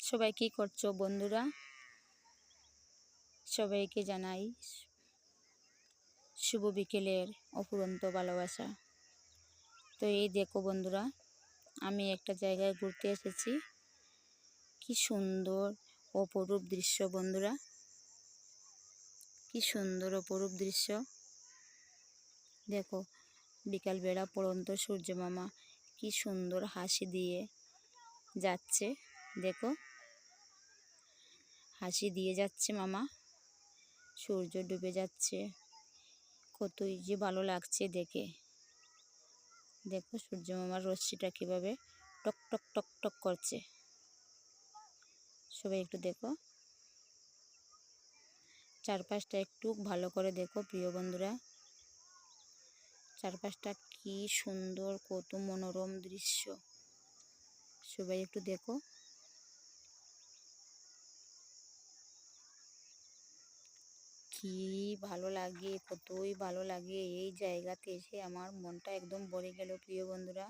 সবাই কি করছো বন্ধুরা? সবাইকে জানাই শুভ বিকেলের অফুরন্ত ভালোবাসা। তো এই দেখো বন্ধুরা, আমি একটা জায়গায় ঘুরতে এসেছি। কি সুন্দর অপরূপ দৃশ্য বন্ধুরা, কি সুন্দর অপরূপ দৃশ্য। দেখো বিকালবেলা পড়ন্ত সূর্য মামা কি সুন্দর হাসি দিয়ে যাচ্ছে। দেখো হাসি দিয়ে যাচ্ছে মামা, সূর্য ডুবে যাচ্ছে, কতই যে ভালো লাগছে দেখে। দেখো সূর্য মামার রশ্মিটা কিভাবে টক টক টক টক করছে। সবাই একটু দেখো, চারপাশটা একটু ভালো করে দেখো প্রিয় বন্ধুরা। চারপাশটা কি সুন্দর, কত মনোরম দৃশ্য। সবাই একটু দেখো, কি ভালো লাগে, কতই ভালো লাগে। এই জায়গাতে এসে আমার মনটা একদম ভরে গেল প্রিয় বন্ধুরা।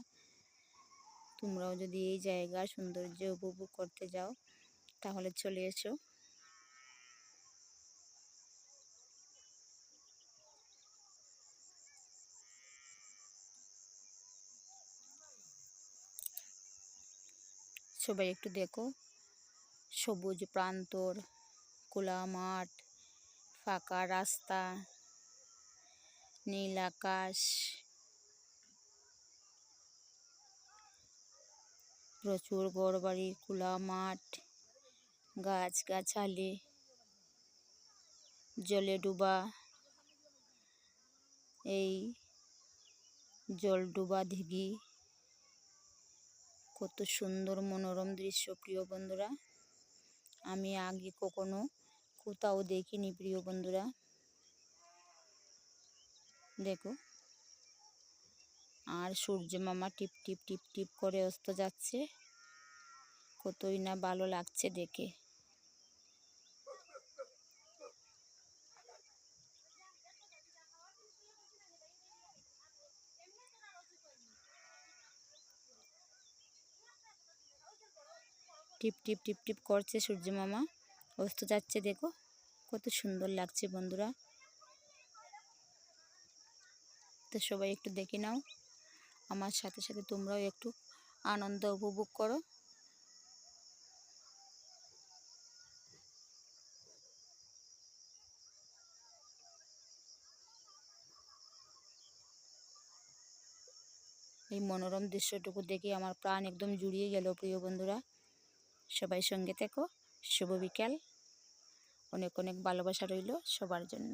তোমরাও যদি এই জায়গার সৌন্দর্য উপভোগ করতে যাও তাহলে চলে এসো। সবাই একটু দেখো, সবুজ প্রান্তর, খোলা মাঠ, ফাঁকা রাস্তা, নীল আকাশ, প্রচুর ঘরবাড়ি, খোলা মাঠ, গাছগাছালি, জলে ডুবা এই জল ডুবা দিঘি, কত সুন্দর মনোরম দৃশ্য প্রিয় বন্ধুরা। আমি আগে কখনো কোথাও দেখিনি প্রিয় বন্ধুরা। দেখো, আর সূর্য মামা টিপ টিপ টিপ টিপ করে অস্ত যাচ্ছে, কতই না ভালো লাগছে দেখে। টিপ টিপ টিপ টিপ করছে সূর্য মামা, অস্ত যাচ্ছে। দেখো কত সুন্দর লাগছে বন্ধুরা। তো সবাই একটু দেখে নাও, আমার সাথে সাথে তোমরাও একটু আনন্দ উপভোগ করো। এই মনোরম দৃশ্যটুকু দেখে আমার প্রাণ একদম জুড়িয়ে গেল প্রিয় বন্ধুরা। সবাই সঙ্গে থেকো। শুভ বিকেল, অনেক অনেক ভালোবাসা রইল সবার জন্য।